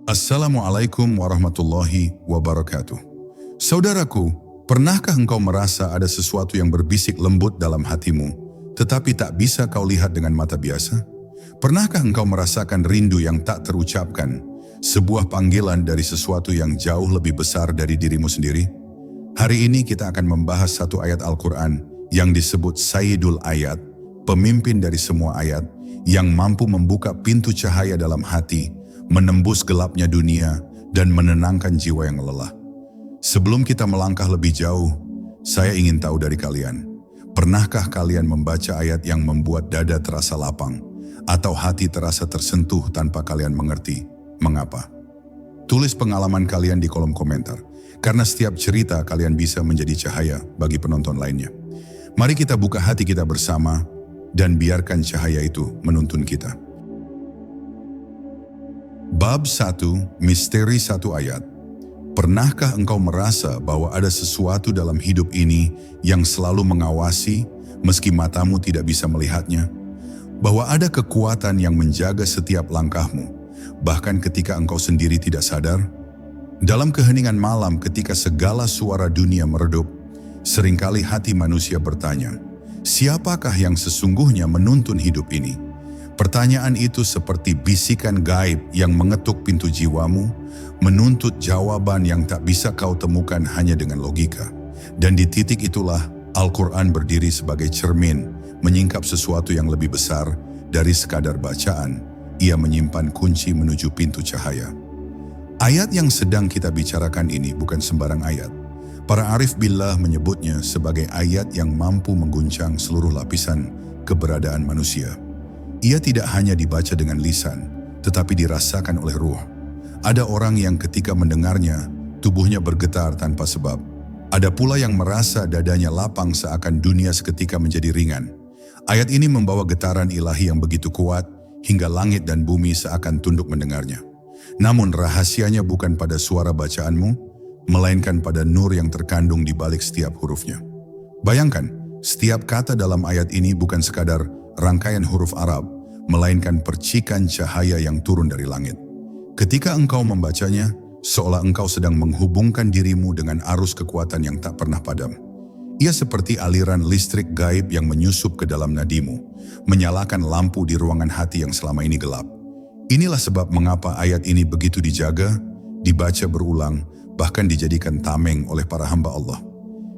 Assalamualaikum warahmatullahi wabarakatuh. Saudaraku, pernahkah engkau merasa ada sesuatu yang berbisik lembut dalam hatimu, tetapi tak bisa kau lihat dengan mata biasa? Pernahkah engkau merasakan rindu yang tak terucapkan, sebuah panggilan dari sesuatu yang jauh lebih besar dari dirimu sendiri? Hari ini kita akan membahas satu ayat Al-Quran yang disebut Sayyidul Ayat, pemimpin dari semua ayat, yang mampu membuka pintu cahaya dalam hati, menembus gelapnya dunia, dan menenangkan jiwa yang lelah. Sebelum kita melangkah lebih jauh, saya ingin tahu dari kalian, pernahkah kalian membaca ayat yang membuat dada terasa lapang, atau hati terasa tersentuh tanpa kalian mengerti mengapa? Tulis pengalaman kalian di kolom komentar, karena setiap cerita kalian bisa menjadi cahaya bagi penonton lainnya. Mari kita buka hati kita bersama, dan biarkan cahaya itu menuntun kita. Bab 1, Misteri Satu Ayat. Pernahkah engkau merasa bahwa ada sesuatu dalam hidup ini yang selalu mengawasi meski matamu tidak bisa melihatnya? Bahwa ada kekuatan yang menjaga setiap langkahmu, bahkan ketika engkau sendiri tidak sadar? Dalam keheningan malam ketika segala suara dunia meredup, seringkali hati manusia bertanya, siapakah yang sesungguhnya menuntun hidup ini? Pertanyaan itu seperti bisikan gaib yang mengetuk pintu jiwamu, menuntut jawaban yang tak bisa kau temukan hanya dengan logika. Dan di titik itulah Al-Quran berdiri sebagai cermin, menyingkap sesuatu yang lebih besar dari sekadar bacaan. Ia menyimpan kunci menuju pintu cahaya. Ayat yang sedang kita bicarakan ini bukan sembarang ayat. Para arif billah menyebutnya sebagai ayat yang mampu mengguncang seluruh lapisan keberadaan manusia. Ia tidak hanya dibaca dengan lisan, tetapi dirasakan oleh ruh. Ada orang yang ketika mendengarnya, tubuhnya bergetar tanpa sebab. Ada pula yang merasa dadanya lapang seakan dunia seketika menjadi ringan. Ayat ini membawa getaran ilahi yang begitu kuat, hingga langit dan bumi seakan tunduk mendengarnya. Namun rahasianya bukan pada suara bacaanmu, melainkan pada nur yang terkandung di balik setiap hurufnya. Bayangkan, setiap kata dalam ayat ini bukan sekadar rangkaian huruf Arab, melainkan percikan cahaya yang turun dari langit. Ketika engkau membacanya, seolah engkau sedang menghubungkan dirimu dengan arus kekuatan yang tak pernah padam. Ia seperti aliran listrik gaib yang menyusup ke dalam nadimu, menyalakan lampu di ruangan hati yang selama ini gelap. Inilah sebab mengapa ayat ini begitu dijaga, dibaca berulang, bahkan dijadikan tameng oleh para hamba Allah.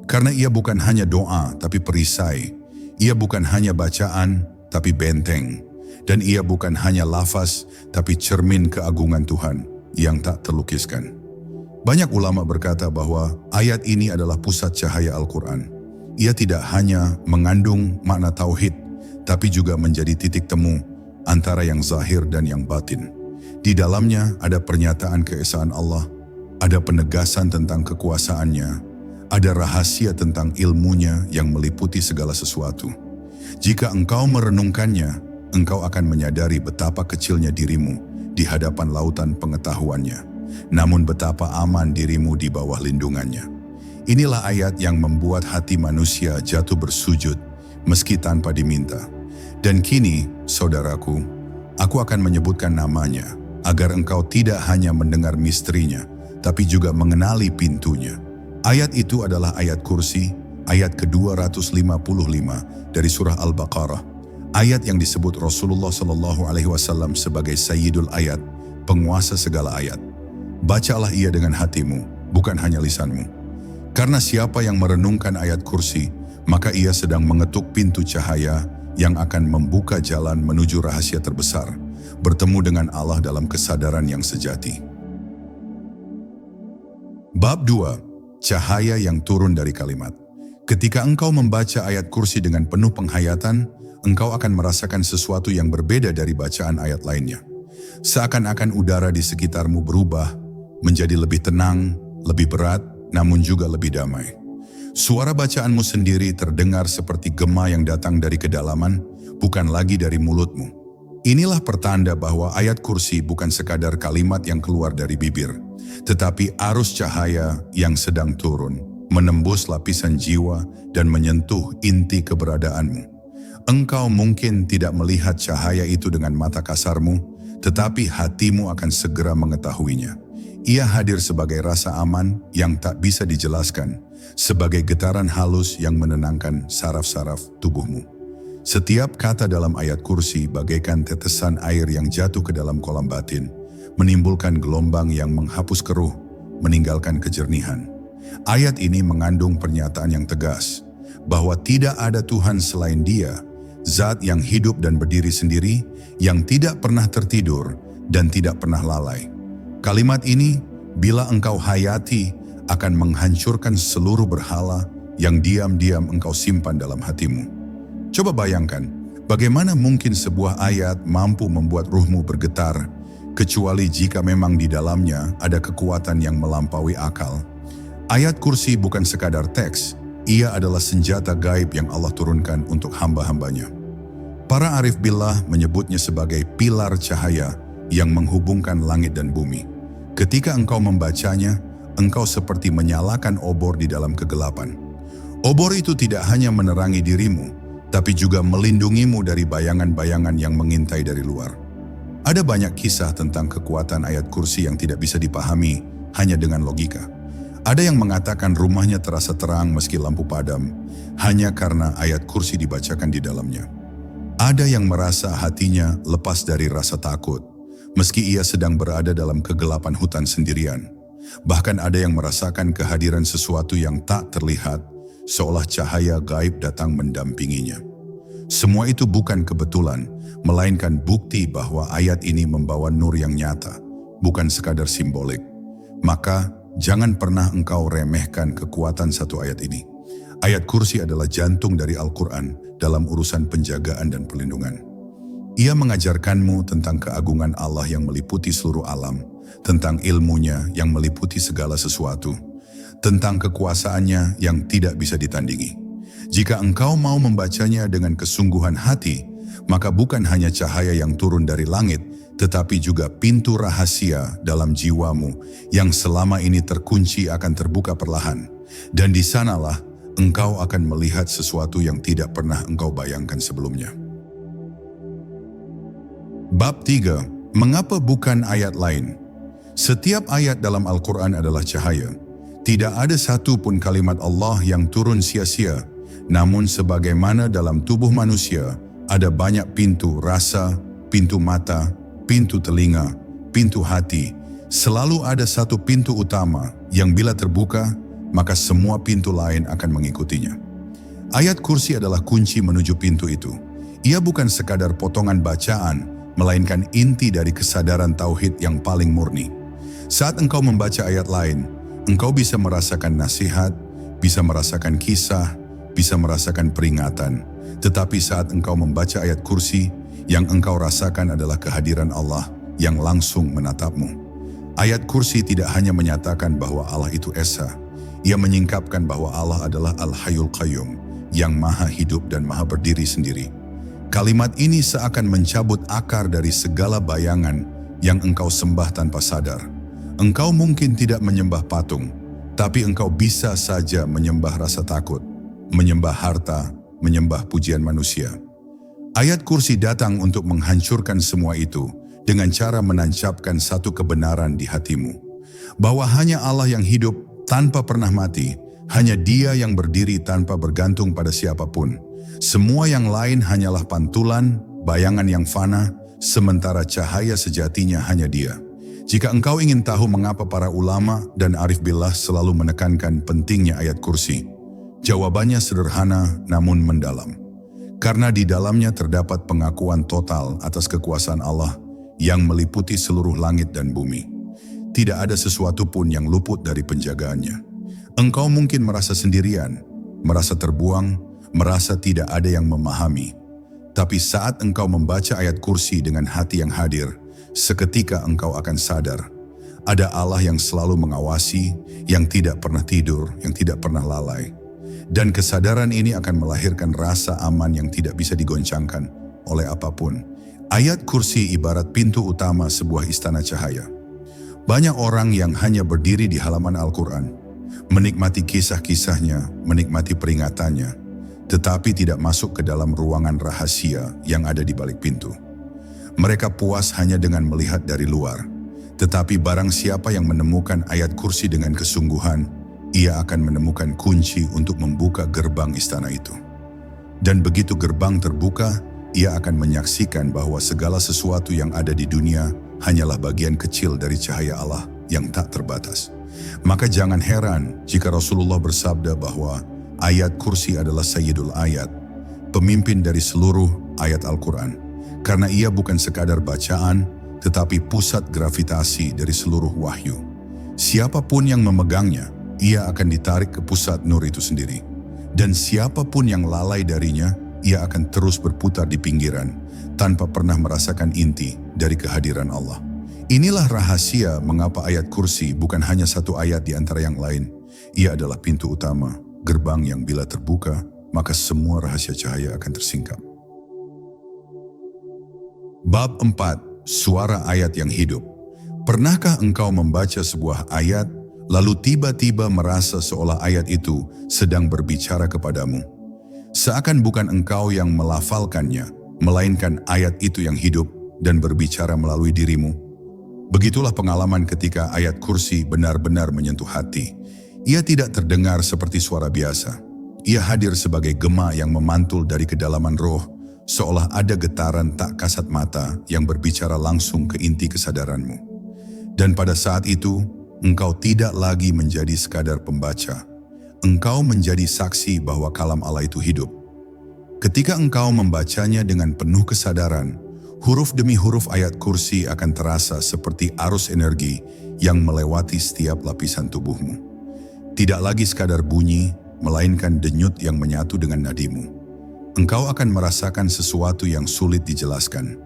Karena ia bukan hanya doa, tapi perisai. Ia bukan hanya bacaan, tapi benteng. Dan ia bukan hanya lafaz, tapi cermin keagungan Tuhan yang tak terlukiskan. Banyak ulama berkata bahwa ayat ini adalah pusat cahaya Al-Quran. Ia tidak hanya mengandung makna tauhid, tapi juga menjadi titik temu antara yang zahir dan yang batin. Di dalamnya ada pernyataan keesaan Allah, ada penegasan tentang kekuasaannya, ada rahasia tentang ilmunya yang meliputi segala sesuatu. Jika engkau merenungkannya, engkau akan menyadari betapa kecilnya dirimu di hadapan lautan pengetahuannya, namun betapa aman dirimu di bawah lindungannya. Inilah ayat yang membuat hati manusia jatuh bersujud meski tanpa diminta. Dan kini, saudaraku, aku akan menyebutkan namanya agar engkau tidak hanya mendengar misterinya, tapi juga mengenali pintunya. Ayat itu adalah ayat kursi, ayat ke-255 dari surah Al-Baqarah. Ayat yang disebut Rasulullah SAW sebagai Sayyidul Ayat, penguasa segala ayat. Bacalah ia dengan hatimu, bukan hanya lisanmu. Karena siapa yang merenungkan ayat kursi, maka ia sedang mengetuk pintu cahaya yang akan membuka jalan menuju rahasia terbesar, bertemu dengan Allah dalam kesadaran yang sejati. Bab 2. Cahaya yang turun dari kalimat. Ketika engkau membaca ayat kursi dengan penuh penghayatan, engkau akan merasakan sesuatu yang berbeda dari bacaan ayat lainnya. Seakan-akan udara di sekitarmu berubah, menjadi lebih tenang, lebih berat, namun juga lebih damai. Suara bacaanmu sendiri terdengar seperti gema yang datang dari kedalaman, bukan lagi dari mulutmu. Inilah pertanda bahwa ayat kursi bukan sekadar kalimat yang keluar dari bibir, tetapi arus cahaya yang sedang turun, menembus lapisan jiwa dan menyentuh inti keberadaanmu. Engkau mungkin tidak melihat cahaya itu dengan mata kasarmu, tetapi hatimu akan segera mengetahuinya. Ia hadir sebagai rasa aman yang tak bisa dijelaskan, sebagai getaran halus yang menenangkan saraf-saraf tubuhmu. Setiap kata dalam ayat kursi bagaikan tetesan air yang jatuh ke dalam kolam batin, menimbulkan gelombang yang menghapus keruh, meninggalkan kejernihan. Ayat ini mengandung pernyataan yang tegas, bahwa tidak ada Tuhan selain Dia, zat yang hidup dan berdiri sendiri, yang tidak pernah tertidur dan tidak pernah lalai. Kalimat ini, bila engkau hayati, akan menghancurkan seluruh berhala yang diam-diam engkau simpan dalam hatimu. Coba bayangkan, bagaimana mungkin sebuah ayat mampu membuat ruhmu bergetar, kecuali jika memang di dalamnya ada kekuatan yang melampaui akal. Ayat kursi bukan sekadar teks, ia adalah senjata gaib yang Allah turunkan untuk hamba-hambanya. Para arif billah menyebutnya sebagai pilar cahaya yang menghubungkan langit dan bumi. Ketika engkau membacanya, engkau seperti menyalakan obor di dalam kegelapan. Obor itu tidak hanya menerangi dirimu, tapi juga melindungimu dari bayangan-bayangan yang mengintai dari luar. Ada banyak kisah tentang kekuatan ayat kursi yang tidak bisa dipahami hanya dengan logika. Ada yang mengatakan rumahnya terasa terang meski lampu padam, hanya karena ayat kursi dibacakan di dalamnya. Ada yang merasa hatinya lepas dari rasa takut, meski ia sedang berada dalam kegelapan hutan sendirian. Bahkan ada yang merasakan kehadiran sesuatu yang tak terlihat, seolah cahaya gaib datang mendampinginya. Semua itu bukan kebetulan, melainkan bukti bahwa ayat ini membawa nur yang nyata, bukan sekadar simbolik. Maka, jangan pernah engkau remehkan kekuatan satu ayat ini. Ayat kursi adalah jantung dari Al-Quran dalam urusan penjagaan dan perlindungan. Ia mengajarkanmu tentang keagungan Allah yang meliputi seluruh alam, tentang ilmunya yang meliputi segala sesuatu, tentang kekuasaannya yang tidak bisa ditandingi. Jika engkau mau membacanya dengan kesungguhan hati, maka bukan hanya cahaya yang turun dari langit, tetapi juga pintu rahasia dalam jiwamu yang selama ini terkunci akan terbuka perlahan. Dan di sanalah engkau akan melihat sesuatu yang tidak pernah engkau bayangkan sebelumnya. Bab 3. Mengapa bukan ayat lain? Setiap ayat dalam Al-Quran adalah cahaya. Tidak ada satu pun kalimat Allah yang turun sia-sia. Namun sebagaimana dalam tubuh manusia, ada banyak pintu rasa, pintu mata, pintu telinga, pintu hati. Selalu ada satu pintu utama yang bila terbuka, maka semua pintu lain akan mengikutinya. Ayat kursi adalah kunci menuju pintu itu. Ia bukan sekadar potongan bacaan, melainkan inti dari kesadaran tauhid yang paling murni. Saat engkau membaca ayat lain, engkau bisa merasakan nasihat, bisa merasakan kisah, bisa merasakan peringatan. Tetapi saat engkau membaca ayat kursi, yang engkau rasakan adalah kehadiran Allah yang langsung menatapmu. Ayat kursi tidak hanya menyatakan bahwa Allah itu Esa, ia menyingkapkan bahwa Allah adalah Al-Hayyul Qayyum, yang maha hidup dan maha berdiri sendiri. Kalimat ini seakan mencabut akar dari segala bayangan yang engkau sembah tanpa sadar. Engkau mungkin tidak menyembah patung, tapi engkau bisa saja menyembah rasa takut, menyembah harta, menyembah pujian manusia. Ayat kursi datang untuk menghancurkan semua itu dengan cara menancapkan satu kebenaran di hatimu. Bahwa hanya Allah yang hidup tanpa pernah mati, hanya Dia yang berdiri tanpa bergantung pada siapapun. Semua yang lain hanyalah pantulan, bayangan yang fana, sementara cahaya sejatinya hanya Dia. Jika engkau ingin tahu mengapa para ulama dan arif billah selalu menekankan pentingnya ayat kursi, jawabannya sederhana namun mendalam. Karena di dalamnya terdapat pengakuan total atas kekuasaan Allah yang meliputi seluruh langit dan bumi. Tidak ada sesuatu pun yang luput dari penjagaannya. Engkau mungkin merasa sendirian, merasa terbuang, merasa tidak ada yang memahami. Tapi saat engkau membaca ayat kursi dengan hati yang hadir, seketika engkau akan sadar, ada Allah yang selalu mengawasi, yang tidak pernah tidur, yang tidak pernah lalai. Dan kesadaran ini akan melahirkan rasa aman yang tidak bisa digoncangkan oleh apapun. Ayat kursi ibarat pintu utama sebuah istana cahaya. Banyak orang yang hanya berdiri di halaman Al-Quran, menikmati kisah-kisahnya, menikmati peringatannya, tetapi tidak masuk ke dalam ruangan rahasia yang ada di balik pintu. Mereka puas hanya dengan melihat dari luar. Tetapi barang siapa yang menemukan ayat kursi dengan kesungguhan, ia akan menemukan kunci untuk membuka gerbang istana itu. Dan begitu gerbang terbuka, ia akan menyaksikan bahwa segala sesuatu yang ada di dunia hanyalah bagian kecil dari cahaya Allah yang tak terbatas. Maka jangan heran jika Rasulullah bersabda bahwa ayat kursi adalah sayyidul ayat, pemimpin dari seluruh ayat Al-Quran. Karena ia bukan sekadar bacaan, tetapi pusat gravitasi dari seluruh wahyu. Siapapun yang memegangnya, ia akan ditarik ke pusat nur itu sendiri. Dan siapapun yang lalai darinya, ia akan terus berputar di pinggiran, tanpa pernah merasakan inti dari kehadiran Allah. Inilah rahasia mengapa ayat kursi bukan hanya satu ayat di antara yang lain. Ia adalah pintu utama, gerbang yang bila terbuka, maka semua rahasia cahaya akan tersingkap. Bab 4. Suara ayat yang hidup. Pernahkah engkau membaca sebuah ayat, lalu tiba-tiba merasa seolah ayat itu sedang berbicara kepadamu? Seakan bukan engkau yang melafalkannya, melainkan ayat itu yang hidup dan berbicara melalui dirimu. Begitulah pengalaman ketika ayat kursi benar-benar menyentuh hati. Ia tidak terdengar seperti suara biasa. Ia hadir sebagai gema yang memantul dari kedalaman roh, seolah ada getaran tak kasat mata yang berbicara langsung ke inti kesadaranmu. Dan pada saat itu, engkau tidak lagi menjadi sekadar pembaca. Engkau menjadi saksi bahwa kalam Allah itu hidup. Ketika engkau membacanya dengan penuh kesadaran, huruf demi huruf ayat kursi akan terasa seperti arus energi yang melewati setiap lapisan tubuhmu. Tidak lagi sekadar bunyi, melainkan denyut yang menyatu dengan nadimu. Engkau akan merasakan sesuatu yang sulit dijelaskan.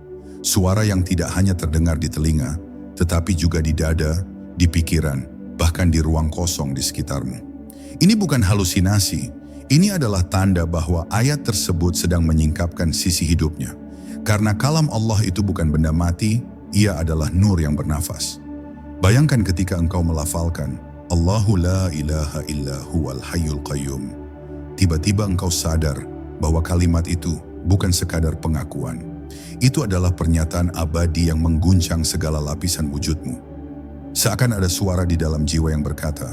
Suara yang tidak hanya terdengar di telinga, tetapi juga di dada, di pikiran, bahkan di ruang kosong di sekitarmu. Ini bukan halusinasi, ini adalah tanda bahwa ayat tersebut sedang menyingkapkan sisi hidupnya. Karena kalam Allah itu bukan benda mati, ia adalah nur yang bernafas. Bayangkan ketika engkau melafalkan, Allahu la ilaha illa huwal hayyul qayyum. Tiba-tiba engkau sadar bahwa kalimat itu bukan sekadar pengakuan. Itu adalah pernyataan abadi yang mengguncang segala lapisan wujudmu. Seakan ada suara di dalam jiwa yang berkata,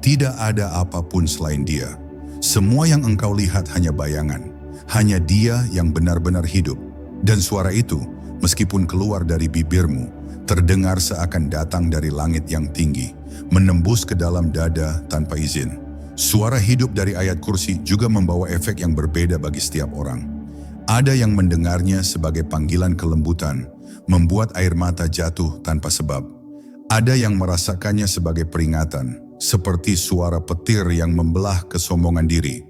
tidak ada apapun selain Dia. Semua yang engkau lihat hanya bayangan. Hanya Dia yang benar-benar hidup. Dan suara itu, meskipun keluar dari bibirmu, terdengar seakan datang dari langit yang tinggi, menembus ke dalam dada tanpa izin. Suara hidup dari ayat kursi juga membawa efek yang berbeda bagi setiap orang. Ada yang mendengarnya sebagai panggilan kelembutan, membuat air mata jatuh tanpa sebab. Ada yang merasakannya sebagai peringatan, seperti suara petir yang membelah kesombongan diri.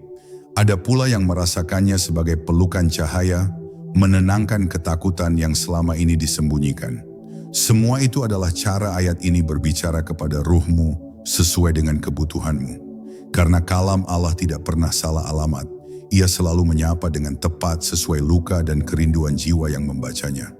Ada pula yang merasakannya sebagai pelukan cahaya, menenangkan ketakutan yang selama ini disembunyikan. Semua itu adalah cara ayat ini berbicara kepada ruhmu sesuai dengan kebutuhanmu. Karena kalam Allah tidak pernah salah alamat, ia selalu menyapa dengan tepat sesuai luka dan kerinduan jiwa yang membacanya.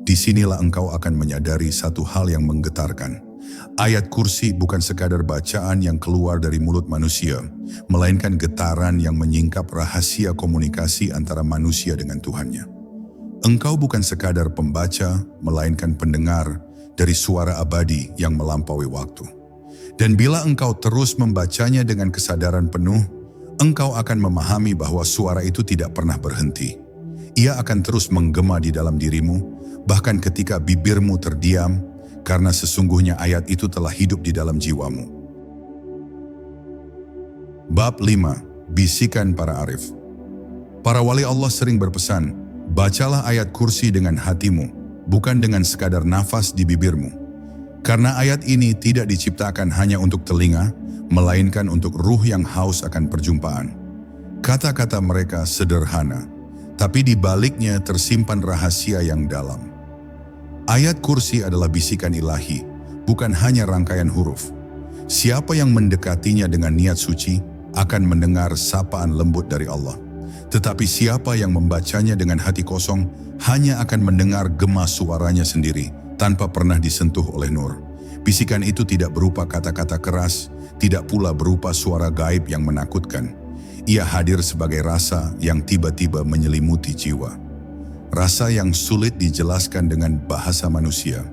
Disinilah engkau akan menyadari satu hal yang menggetarkan. Ayat kursi bukan sekadar bacaan yang keluar dari mulut manusia, melainkan getaran yang menyingkap rahasia komunikasi antara manusia dengan Tuhannya. Engkau bukan sekadar pembaca, melainkan pendengar dari suara abadi yang melampaui waktu. Dan bila engkau terus membacanya dengan kesadaran penuh, engkau akan memahami bahwa suara itu tidak pernah berhenti. Ia akan terus menggema di dalam dirimu, bahkan ketika bibirmu terdiam, karena sesungguhnya ayat itu telah hidup di dalam jiwamu. Bab 5. Bisikan para arif. Para wali Allah sering berpesan, bacalah ayat kursi dengan hatimu, bukan dengan sekadar nafas di bibirmu. Karena ayat ini tidak diciptakan hanya untuk telinga, melainkan untuk ruh yang haus akan perjumpaan. Kata-kata mereka sederhana, tapi di baliknya tersimpan rahasia yang dalam. Ayat kursi adalah bisikan ilahi, bukan hanya rangkaian huruf. Siapa yang mendekatinya dengan niat suci akan mendengar sapaan lembut dari Allah. Tetapi siapa yang membacanya dengan hati kosong hanya akan mendengar gema suaranya sendiri, tanpa pernah disentuh oleh nur. Bisikan itu tidak berupa kata-kata keras, tidak pula berupa suara gaib yang menakutkan. Ia hadir sebagai rasa yang tiba-tiba menyelimuti jiwa. rasa yang sulit dijelaskan dengan bahasa manusia.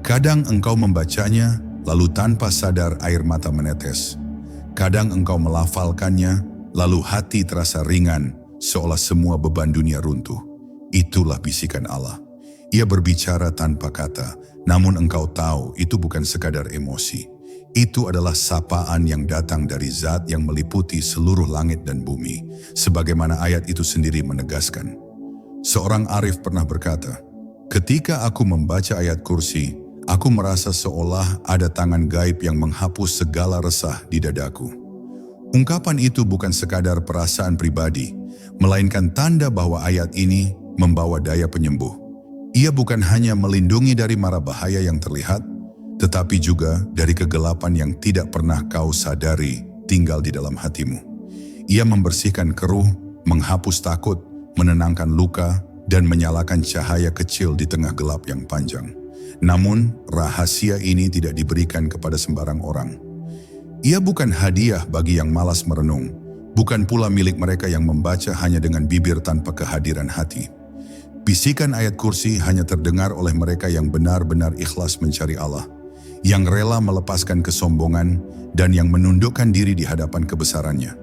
Kadang engkau membacanya, lalu tanpa sadar air mata menetes. Kadang engkau melafalkannya, lalu hati terasa ringan, seolah semua beban dunia runtuh. Itulah bisikan Allah. Ia berbicara tanpa kata, namun engkau tahu itu bukan sekadar emosi. Itu adalah sapaan yang datang dari Zat yang meliputi seluruh langit dan bumi, sebagaimana ayat itu sendiri menegaskan. Seorang arif pernah berkata, "Ketika aku membaca ayat kursi, aku merasa seolah ada tangan gaib yang menghapus segala resah di dadaku." Ungkapan itu bukan sekadar perasaan pribadi, melainkan tanda bahwa ayat ini membawa daya penyembuh. Ia bukan hanya melindungi dari mara bahaya yang terlihat, tetapi juga dari kegelapan yang tidak pernah kau sadari tinggal di dalam hatimu. Ia membersihkan keruh, menghapus takut, menenangkan luka, dan menyalakan cahaya kecil di tengah gelap yang panjang. Namun, rahasia ini tidak diberikan kepada sembarang orang. Ia bukan hadiah bagi yang malas merenung, bukan pula milik mereka yang membaca hanya dengan bibir tanpa kehadiran hati. Bisikan ayat kursi hanya terdengar oleh mereka yang benar-benar ikhlas mencari Allah, yang rela melepaskan kesombongan dan yang menundukkan diri di hadapan kebesarannya.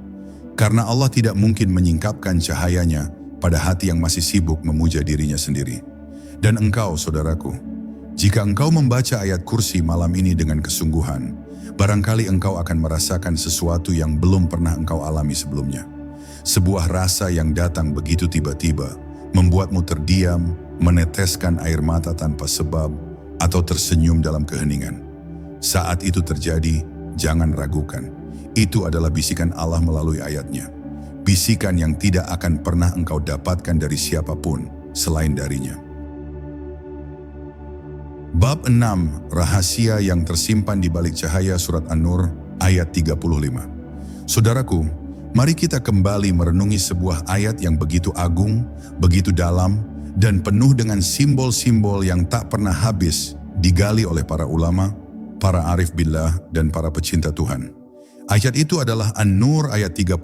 Karena Allah tidak mungkin menyingkapkan cahayanya pada hati yang masih sibuk memuja dirinya sendiri. Dan engkau, saudaraku, jika engkau membaca ayat kursi malam ini dengan kesungguhan, barangkali engkau akan merasakan sesuatu yang belum pernah engkau alami sebelumnya. Sebuah rasa yang datang begitu tiba-tiba, membuatmu terdiam, meneteskan air mata tanpa sebab, atau tersenyum dalam keheningan. Saat itu terjadi, jangan ragukan. Itu adalah bisikan Allah melalui ayatnya. Bisikan yang tidak akan pernah engkau dapatkan dari siapapun selain darinya. Bab 6, rahasia yang tersimpan di balik cahaya surat An-Nur ayat 35. Saudaraku, mari kita kembali merenungi sebuah ayat yang begitu agung, begitu dalam, dan penuh dengan simbol-simbol yang tak pernah habis digali oleh para ulama, para arif billah, dan para pecinta Tuhan. Ayat itu adalah An-Nur ayat 35.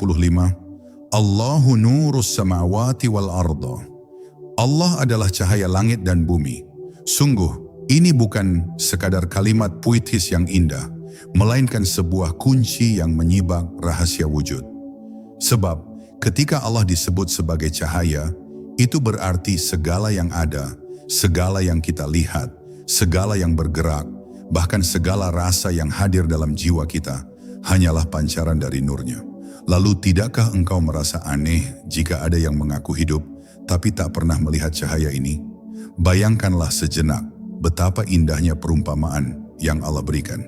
Allahu nurus samawati wal arda. Allah adalah cahaya langit dan bumi. Sungguh, ini bukan sekadar kalimat puitis yang indah, melainkan sebuah kunci yang menyibak rahasia wujud. Sebab, ketika Allah disebut sebagai cahaya, itu berarti segala yang ada, segala yang kita lihat, segala yang bergerak, bahkan segala rasa yang hadir dalam jiwa kita, hanyalah pancaran dari nurnya. Lalu tidakkah engkau merasa aneh jika ada yang mengaku hidup, tapi tak pernah melihat cahaya ini? Bayangkanlah sejenak betapa indahnya perumpamaan yang Allah berikan.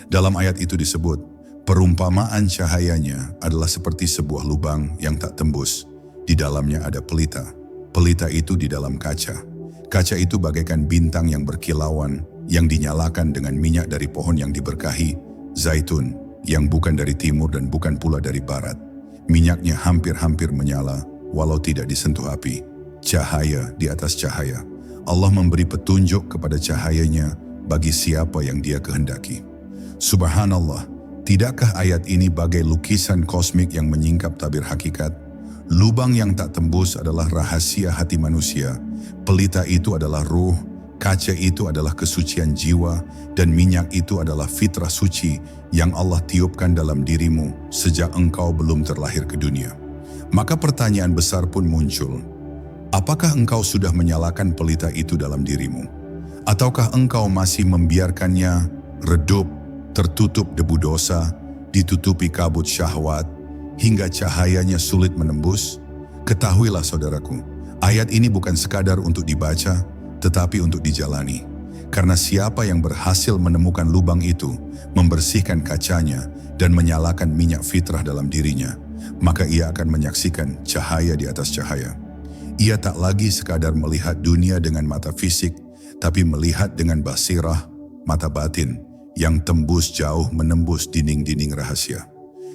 Dalam ayat itu disebut, perumpamaan cahayanya adalah seperti sebuah lubang yang tak tembus. Di dalamnya ada pelita. Pelita itu di dalam kaca. Kaca itu bagaikan bintang yang berkilauan, yang dinyalakan dengan minyak dari pohon yang diberkahi, zaitun, yang bukan dari timur dan bukan pula dari barat. Minyaknya hampir-hampir menyala, walau tidak disentuh api. Cahaya di atas cahaya. Allah memberi petunjuk kepada cahayanya bagi siapa yang Dia kehendaki. Subhanallah, tidakkah ayat ini bagai lukisan kosmik yang menyingkap tabir hakikat? Lubang yang tak tembus adalah rahasia hati manusia. Pelita itu adalah ruh, kaca itu adalah kesucian jiwa, dan minyak itu adalah fitrah suci yang Allah tiupkan dalam dirimu sejak engkau belum terlahir ke dunia. Maka pertanyaan besar pun muncul. Apakah engkau sudah menyalakan pelita itu dalam dirimu? Ataukah engkau masih membiarkannya redup, tertutup debu dosa, ditutupi kabut syahwat, hingga cahayanya sulit menembus? Ketahuilah saudaraku, ayat ini bukan sekadar untuk dibaca, tetapi untuk dijalani. Karena siapa yang berhasil menemukan lubang itu, membersihkan kacanya, dan menyalakan minyak fitrah dalam dirinya, maka ia akan menyaksikan cahaya di atas cahaya. Ia tak lagi sekadar melihat dunia dengan mata fisik, tapi melihat dengan basirah, mata batin, yang tembus jauh menembus dinding-dinding rahasia.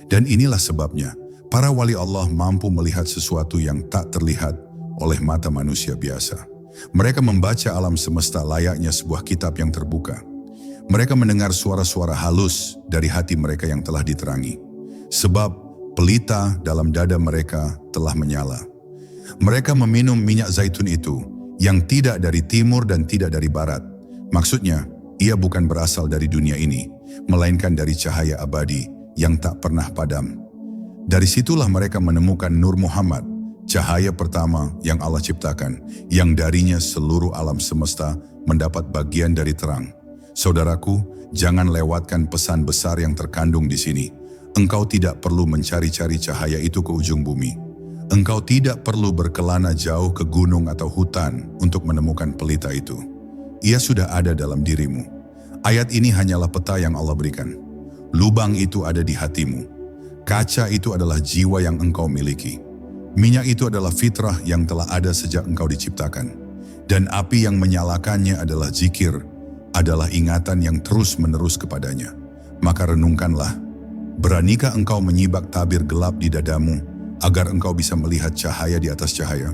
Dan inilah sebabnya, para wali Allah mampu melihat sesuatu yang tak terlihat oleh mata manusia biasa. Mereka membaca alam semesta layaknya sebuah kitab yang terbuka. Mereka mendengar suara-suara halus dari hati mereka yang telah diterangi. Sebab pelita dalam dada mereka telah menyala. Mereka meminum minyak zaitun itu yang tidak dari timur dan tidak dari barat. Maksudnya, ia bukan berasal dari dunia ini, melainkan dari cahaya abadi yang tak pernah padam. Dari situlah mereka menemukan Nur Muhammad, cahaya pertama yang Allah ciptakan, yang darinya seluruh alam semesta mendapat bagian dari terang. Saudaraku, jangan lewatkan pesan besar yang terkandung di sini. Engkau tidak perlu mencari-cari cahaya itu ke ujung bumi. Engkau tidak perlu berkelana jauh ke gunung atau hutan untuk menemukan pelita itu. Ia sudah ada dalam dirimu. Ayat ini hanyalah peta yang Allah berikan. Lubang itu ada di hatimu. Kaca itu adalah jiwa yang engkau miliki. Minyak itu adalah fitrah yang telah ada sejak engkau diciptakan. Dan api yang menyalakannya adalah zikir, adalah ingatan yang terus-menerus kepadanya. Maka renungkanlah, beranikah engkau menyibak tabir gelap di dadamu, agar engkau bisa melihat cahaya di atas cahaya?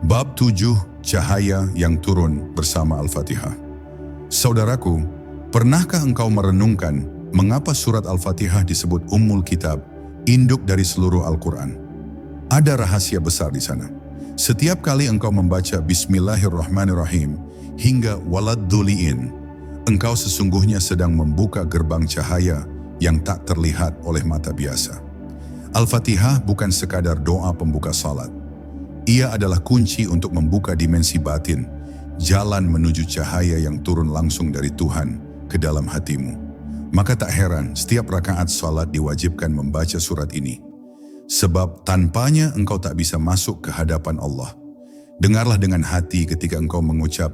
Bab 7, Cahaya yang turun bersama Al-Fatihah. Saudaraku, pernahkah engkau merenungkan mengapa surat Al-Fatihah disebut Ummul Kitab, induk dari seluruh Al-Quran? Ada rahasia besar di sana. Setiap kali engkau membaca Bismillahirrahmanirrahim hingga Waladduliin, engkau sesungguhnya sedang membuka gerbang cahaya yang tak terlihat oleh mata biasa. Al-Fatihah bukan sekadar doa pembuka salat. Ia adalah kunci untuk membuka dimensi batin, jalan menuju cahaya yang turun langsung dari Tuhan ke dalam hatimu. Maka tak heran setiap rakaat salat diwajibkan membaca surat ini. Sebab tanpanya engkau tak bisa masuk ke hadapan Allah. Dengarlah dengan hati ketika engkau mengucap,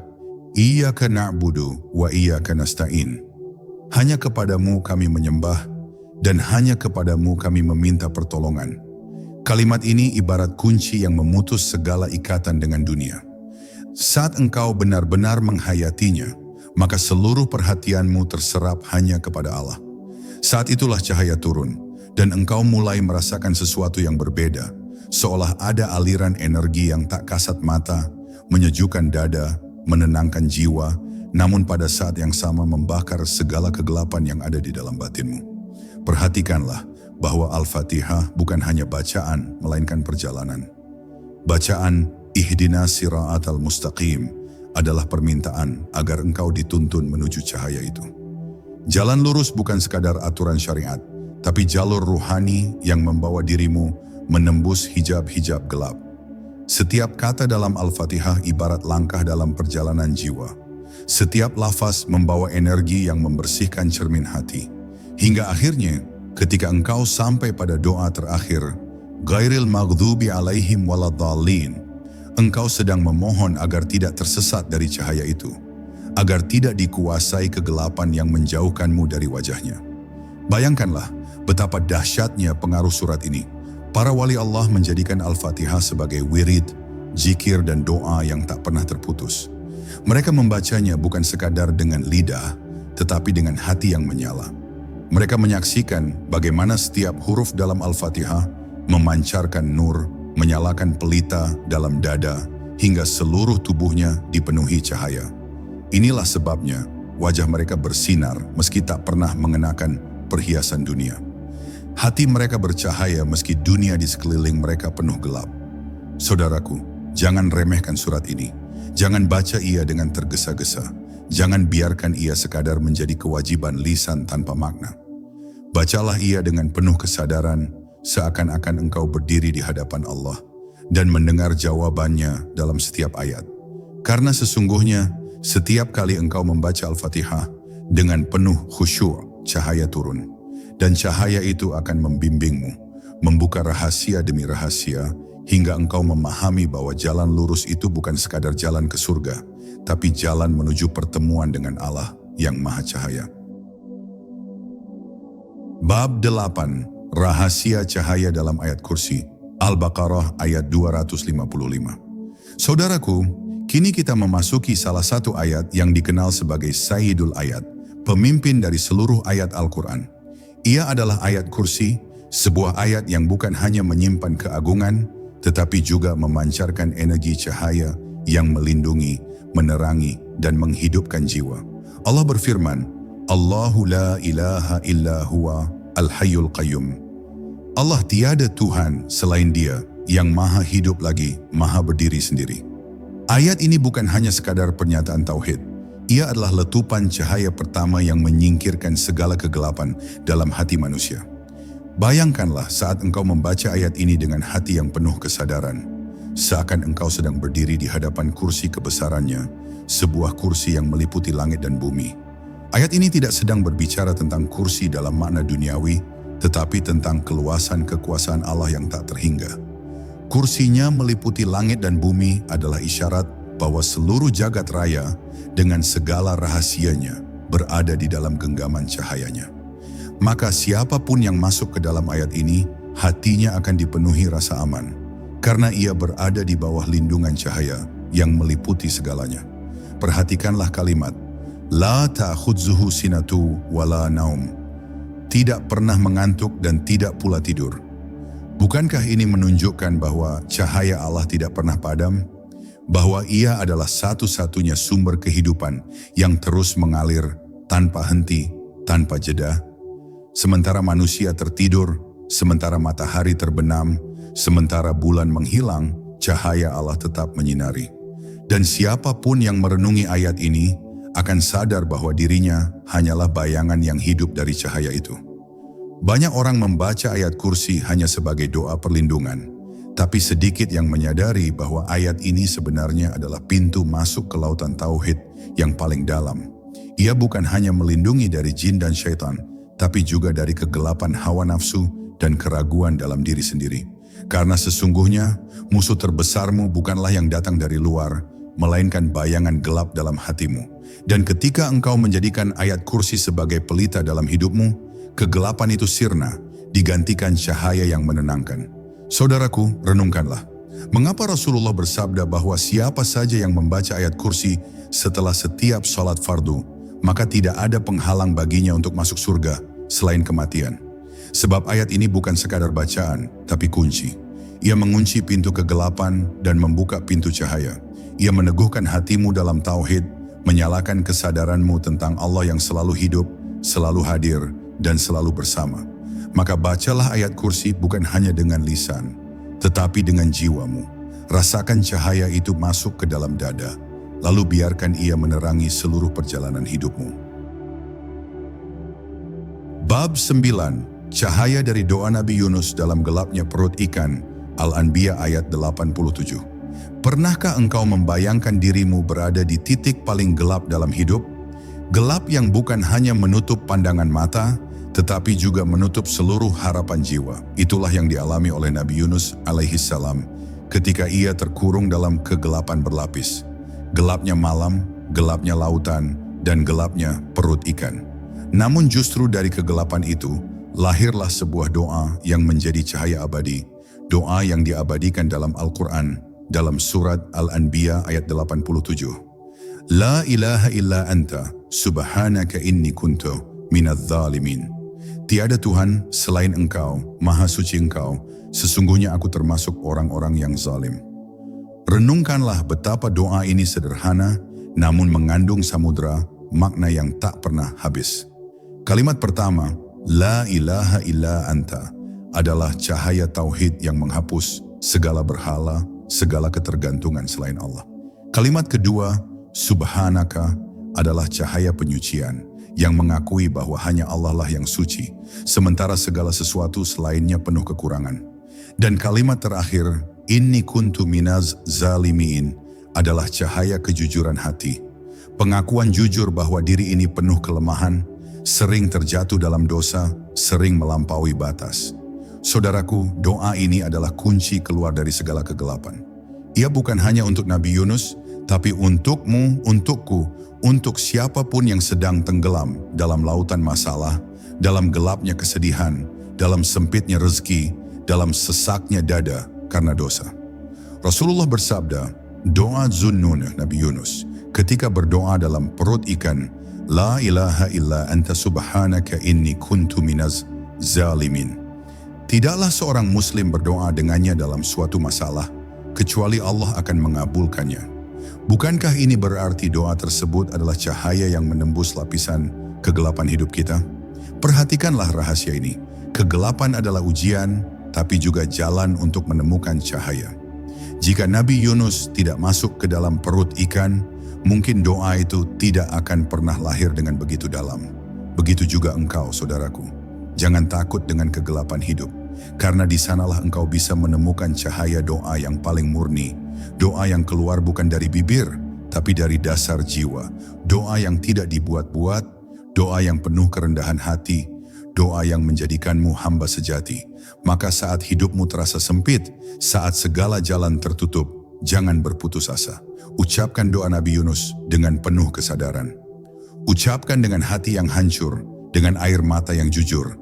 Iyyaka na'budu wa iyyaka nasta'in. Hanya kepadamu kami menyembah, dan hanya kepadamu kami meminta pertolongan. Kalimat ini ibarat kunci yang memutus segala ikatan dengan dunia. Saat engkau benar-benar menghayatinya, maka seluruh perhatianmu terserap hanya kepada Allah. Saat itulah cahaya turun, dan engkau mulai merasakan sesuatu yang berbeda, seolah ada aliran energi yang tak kasat mata, menyejukkan dada, menenangkan jiwa, namun pada saat yang sama membakar segala kegelapan yang ada di dalam batinmu. Perhatikanlah bahwa Al-Fatihah bukan hanya bacaan, melainkan perjalanan. Bacaan Ihdinas Siraatal Mustaqim adalah permintaan agar engkau dituntun menuju cahaya itu. Jalan lurus bukan sekadar aturan syariat, tapi jalur ruhani yang membawa dirimu menembus hijab-hijab gelap. Setiap kata dalam Al-Fatihah ibarat langkah dalam perjalanan jiwa. Setiap lafaz membawa energi yang membersihkan cermin hati. Hingga akhirnya, ketika engkau sampai pada doa terakhir, Ghairil maghdubi alaihim waladhdallin, engkau sedang memohon agar tidak tersesat dari cahaya itu, agar tidak dikuasai kegelapan yang menjauhkanmu dari wajahnya. Bayangkanlah betapa dahsyatnya pengaruh surat ini. Para wali Allah menjadikan Al-Fatihah sebagai wirid, zikir dan doa yang tak pernah terputus. Mereka membacanya bukan sekadar dengan lidah, tetapi dengan hati yang menyala. Mereka menyaksikan bagaimana setiap huruf dalam Al-Fatihah memancarkan nur, menyalakan pelita dalam dada, hingga seluruh tubuhnya dipenuhi cahaya. Inilah sebabnya wajah mereka bersinar meski tak pernah mengenakan perhiasan dunia. Hati mereka bercahaya meski dunia di sekeliling mereka penuh gelap. Saudaraku, jangan remehkan surat ini. Jangan baca ia dengan tergesa-gesa. Jangan biarkan ia sekadar menjadi kewajiban lisan tanpa makna. Bacalah ia dengan penuh kesadaran, seakan-akan engkau berdiri di hadapan Allah dan mendengar jawabannya dalam setiap ayat. Karena sesungguhnya, setiap kali engkau membaca Al-Fatihah dengan penuh khusyuk, cahaya turun. Dan cahaya itu akan membimbingmu, membuka rahasia demi rahasia, hingga engkau memahami bahwa jalan lurus itu bukan sekadar jalan ke surga, tapi jalan menuju pertemuan dengan Allah yang Maha Cahaya. Bab 8, Rahasia Cahaya dalam Ayat Kursi, Al-Baqarah ayat 255. Saudaraku, kini kita memasuki salah satu ayat yang dikenal sebagai Sayyidul Ayat, pemimpin dari seluruh ayat Al-Quran. Ia adalah ayat kursi, sebuah ayat yang bukan hanya menyimpan keagungan, tetapi juga memancarkan energi cahaya yang melindungi, menerangi, dan menghidupkan jiwa. Allah berfirman, Allahu la ilaha illa huwa al-hayyul qayyum. Allah tiada Tuhan selain Dia yang maha hidup lagi, maha berdiri sendiri. Ayat ini bukan hanya sekadar pernyataan tauhid. Ia adalah letupan cahaya pertama yang menyingkirkan segala kegelapan dalam hati manusia. Bayangkanlah saat engkau membaca ayat ini dengan hati yang penuh kesadaran. Seakan engkau sedang berdiri di hadapan kursi kebesarannya, sebuah kursi yang meliputi langit dan bumi. Ayat ini tidak sedang berbicara tentang kursi dalam makna duniawi, tetapi tentang keluasan kekuasaan Allah yang tak terhingga. Kursinya meliputi langit dan bumi adalah isyarat bahwa seluruh jagat raya dengan segala rahasianya berada di dalam genggaman cahayanya. Maka siapapun yang masuk ke dalam ayat ini, hatinya akan dipenuhi rasa aman, karena ia berada di bawah lindungan cahaya yang meliputi segalanya. Perhatikanlah kalimat, La ta'khudzuhu sinatu wala naum. Tidak pernah mengantuk dan tidak pula tidur. Bukankah ini menunjukkan bahwa cahaya Allah tidak pernah padam? Bahwa Ia adalah satu-satunya sumber kehidupan yang terus mengalir tanpa henti, tanpa jeda? Sementara manusia tertidur, sementara matahari terbenam, sementara bulan menghilang, cahaya Allah tetap menyinari. Dan siapapun yang merenungi ayat ini akan sadar bahwa dirinya hanyalah bayangan yang hidup dari cahaya itu. Banyak orang membaca ayat kursi hanya sebagai doa perlindungan, tapi sedikit yang menyadari bahwa ayat ini sebenarnya adalah pintu masuk ke lautan tauhid yang paling dalam. Ia bukan hanya melindungi dari jin dan syaitan, tapi juga dari kegelapan hawa nafsu dan keraguan dalam diri sendiri. Karena sesungguhnya musuh terbesarmu bukanlah yang datang dari luar, melainkan bayangan gelap dalam hatimu. Dan ketika engkau menjadikan ayat kursi sebagai pelita dalam hidupmu, kegelapan itu sirna, digantikan cahaya yang menenangkan. Saudaraku, renungkanlah. Mengapa Rasulullah bersabda bahwa siapa saja yang membaca ayat kursi setelah setiap salat fardu, maka tidak ada penghalang baginya untuk masuk surga selain kematian? Sebab ayat ini bukan sekadar bacaan, tapi kunci. Ia mengunci pintu kegelapan dan membuka pintu cahaya. Ia meneguhkan hatimu dalam tauhid, menyalakan kesadaranmu tentang Allah yang selalu hidup, selalu hadir, dan selalu bersama. Maka bacalah ayat kursi bukan hanya dengan lisan, tetapi dengan jiwamu. Rasakan cahaya itu masuk ke dalam dada, lalu biarkan ia menerangi seluruh perjalanan hidupmu. Bab 9. Cahaya dari doa Nabi Yunus dalam gelapnya perut ikan. Al-Anbiya ayat 87. Pernahkah engkau membayangkan dirimu berada di titik paling gelap dalam hidup? Gelap yang bukan hanya menutup pandangan mata, tetapi juga menutup seluruh harapan jiwa. Itulah yang dialami oleh Nabi Yunus alaihissalam ketika ia terkurung dalam kegelapan berlapis. Gelapnya malam, gelapnya lautan, dan gelapnya perut ikan. Namun justru dari kegelapan itu, lahirlah sebuah doa yang menjadi cahaya abadi. Doa yang diabadikan dalam Al-Quran, dalam surat Al-Anbiya ayat 87. La ilaha illa anta, subhanaka inni kuntu minadz zalimin. Tiada Tuhan selain Engkau, Maha Suci Engkau, sesungguhnya aku termasuk orang-orang yang zalim. Renungkanlah betapa doa ini sederhana, namun mengandung samudra makna yang tak pernah habis. Kalimat pertama, La ilaha illa anta, adalah cahaya tauhid yang menghapus segala berhala, segala ketergantungan selain Allah. Kalimat kedua, Subhanaka, adalah cahaya penyucian yang mengakui bahwa hanya Allah lah yang suci, sementara segala sesuatu selainnya penuh kekurangan. Dan kalimat terakhir, Inni kuntu minaz zalimin, adalah cahaya kejujuran hati. Pengakuan jujur bahwa diri ini penuh kelemahan, sering terjatuh dalam dosa, sering melampaui batas. Saudaraku, doa ini adalah kunci keluar dari segala kegelapan. Ia bukan hanya untuk Nabi Yunus, tapi untukmu, untukku, untuk siapapun yang sedang tenggelam dalam lautan masalah, dalam gelapnya kesedihan, dalam sempitnya rezeki, dalam sesaknya dada karena dosa. Rasulullah bersabda, doa Zunnun Nabi Yunus, ketika berdoa dalam perut ikan, La ilaha illa anta subhanaka inni kuntu minaz zalimin. Tidaklah seorang muslim berdoa dengannya dalam suatu masalah, kecuali Allah akan mengabulkannya. Bukankah ini berarti doa tersebut adalah cahaya yang menembus lapisan kegelapan hidup kita? Perhatikanlah rahasia ini. Kegelapan adalah ujian, tapi juga jalan untuk menemukan cahaya. Jika Nabi Yunus tidak masuk ke dalam perut ikan, mungkin doa itu tidak akan pernah lahir dengan begitu dalam. Begitu juga engkau, saudaraku. Jangan takut dengan kegelapan hidup, karena di sanalah engkau bisa menemukan cahaya doa yang paling murni. Doa yang keluar bukan dari bibir, tapi dari dasar jiwa. Doa yang tidak dibuat-buat, doa yang penuh kerendahan hati, doa yang menjadikanmu hamba sejati. Maka saat hidupmu terasa sempit, saat segala jalan tertutup, jangan berputus asa. Ucapkan doa Nabi Yunus dengan penuh kesadaran. Ucapkan dengan hati yang hancur, dengan air mata yang jujur.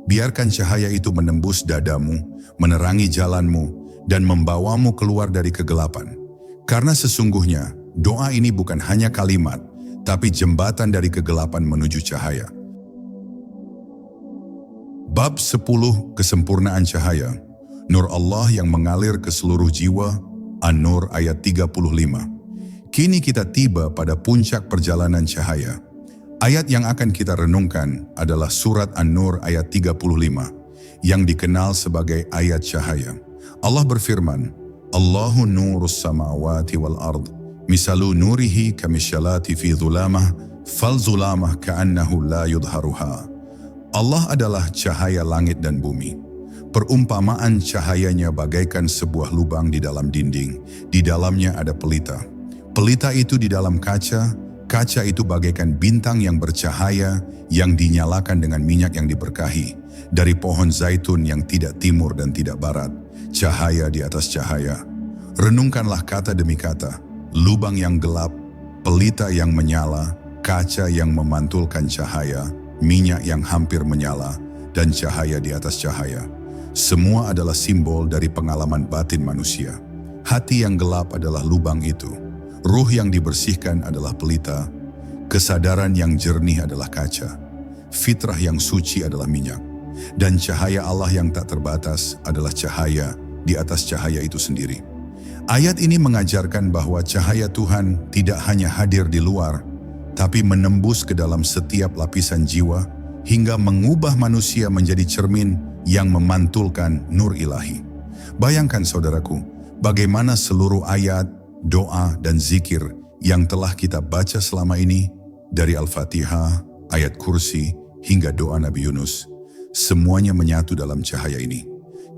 Biarkan cahaya itu menembus dadamu, menerangi jalanmu, dan membawamu keluar dari kegelapan. Karena sesungguhnya, doa ini bukan hanya kalimat, tapi jembatan dari kegelapan menuju cahaya. Bab 10 Kesempurnaan Cahaya. Nur Allah yang mengalir ke seluruh jiwa, An-Nur ayat 35. Kini kita tiba pada puncak perjalanan cahaya. Ayat yang akan kita renungkan adalah surat An-Nur ayat 35, yang dikenal sebagai ayat cahaya. Allah berfirman, Allahu nurus samawati wal ard, misalu nurihi kamisyalati fi dhulamah, fal zulamah ka'annahu la yudharuha. Allah adalah cahaya langit dan bumi. Perumpamaan cahayanya bagaikan sebuah lubang di dalam dinding. Di dalamnya ada pelita. Pelita itu di dalam kaca, kaca itu bagaikan bintang yang bercahaya yang dinyalakan dengan minyak yang diberkahi. Dari pohon zaitun yang tidak timur dan tidak barat. Cahaya di atas cahaya. Renungkanlah kata demi kata. Lubang yang gelap, pelita yang menyala, kaca yang memantulkan cahaya, minyak yang hampir menyala, dan cahaya di atas cahaya. Semua adalah simbol dari pengalaman batin manusia. Hati yang gelap adalah lubang itu. Ruh yang dibersihkan adalah pelita. Kesadaran yang jernih adalah kaca. Fitrah yang suci adalah minyak. Dan cahaya Allah yang tak terbatas adalah cahaya di atas cahaya itu sendiri. Ayat ini mengajarkan bahwa cahaya Tuhan tidak hanya hadir di luar, tapi menembus ke dalam setiap lapisan jiwa, hingga mengubah manusia menjadi cermin yang memantulkan nur ilahi. Bayangkan saudaraku, bagaimana seluruh ayat, doa, dan zikir yang telah kita baca selama ini, dari Al-Fatihah, ayat kursi, hingga doa Nabi Yunus, semuanya menyatu dalam cahaya ini.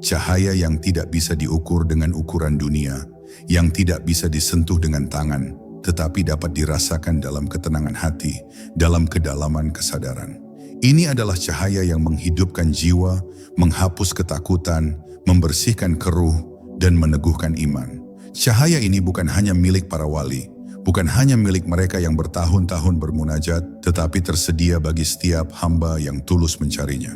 Cahaya yang tidak bisa diukur dengan ukuran dunia, yang tidak bisa disentuh dengan tangan, tetapi dapat dirasakan dalam ketenangan hati, dalam kedalaman kesadaran. Ini adalah cahaya yang menghidupkan jiwa, menghapus ketakutan, membersihkan keruh, dan meneguhkan iman. Cahaya ini bukan hanya milik para wali, bukan hanya milik mereka yang bertahun-tahun bermunajat, tetapi tersedia bagi setiap hamba yang tulus mencarinya.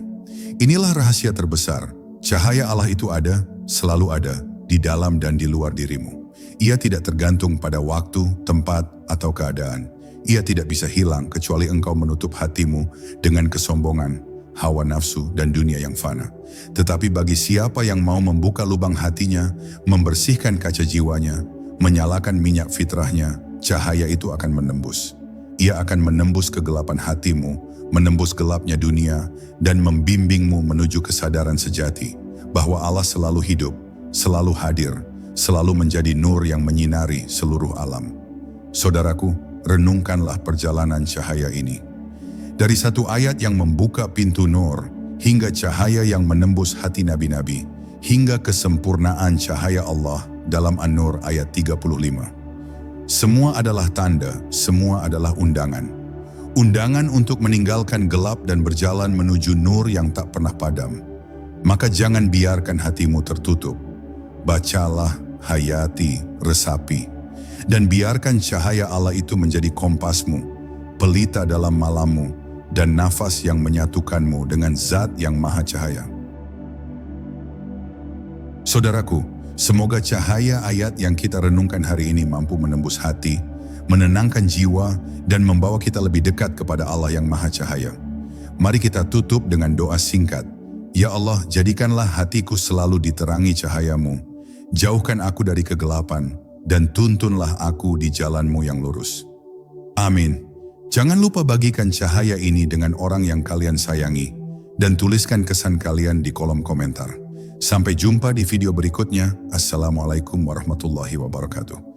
Inilah rahasia terbesar. Cahaya Allah itu ada, selalu ada, di dalam dan di luar dirimu. Ia tidak tergantung pada waktu, tempat, atau keadaan. Ia tidak bisa hilang kecuali engkau menutup hatimu dengan kesombongan, hawa nafsu, dan dunia yang fana. Tetapi bagi siapa yang mau membuka lubang hatinya, membersihkan kaca jiwanya, menyalakan minyak fitrahnya, cahaya itu akan menembus. Ia akan menembus kegelapan hatimu, menembus gelapnya dunia, dan membimbingmu menuju kesadaran sejati bahwa Allah selalu hidup, selalu hadir, selalu menjadi nur yang menyinari seluruh alam. Saudaraku, renungkanlah perjalanan cahaya ini. Dari satu ayat yang membuka pintu nur, hingga cahaya yang menembus hati nabi-nabi, hingga kesempurnaan cahaya Allah dalam An-Nur ayat 35. Semua adalah tanda, semua adalah undangan. Undangan untuk meninggalkan gelap dan berjalan menuju nur yang tak pernah padam. Maka jangan biarkan hatimu tertutup. Bacalah, hayati, resapi. Dan biarkan cahaya Allah itu menjadi kompasmu, pelita dalam malammu, dan nafas yang menyatukanmu dengan zat yang maha cahaya. Saudaraku, semoga cahaya ayat yang kita renungkan hari ini mampu menembus hati, menenangkan jiwa, dan membawa kita lebih dekat kepada Allah yang maha cahaya. Mari kita tutup dengan doa singkat. Ya Allah, jadikanlah hatiku selalu diterangi cahayamu. Jauhkan aku dari kegelapan, dan tuntunlah aku di jalanmu yang lurus. Amin. Jangan lupa bagikan cahaya ini dengan orang yang kalian sayangi. dan tuliskan kesan kalian di kolom komentar. Sampai jumpa di video berikutnya. Assalamualaikum warahmatullahi wabarakatuh.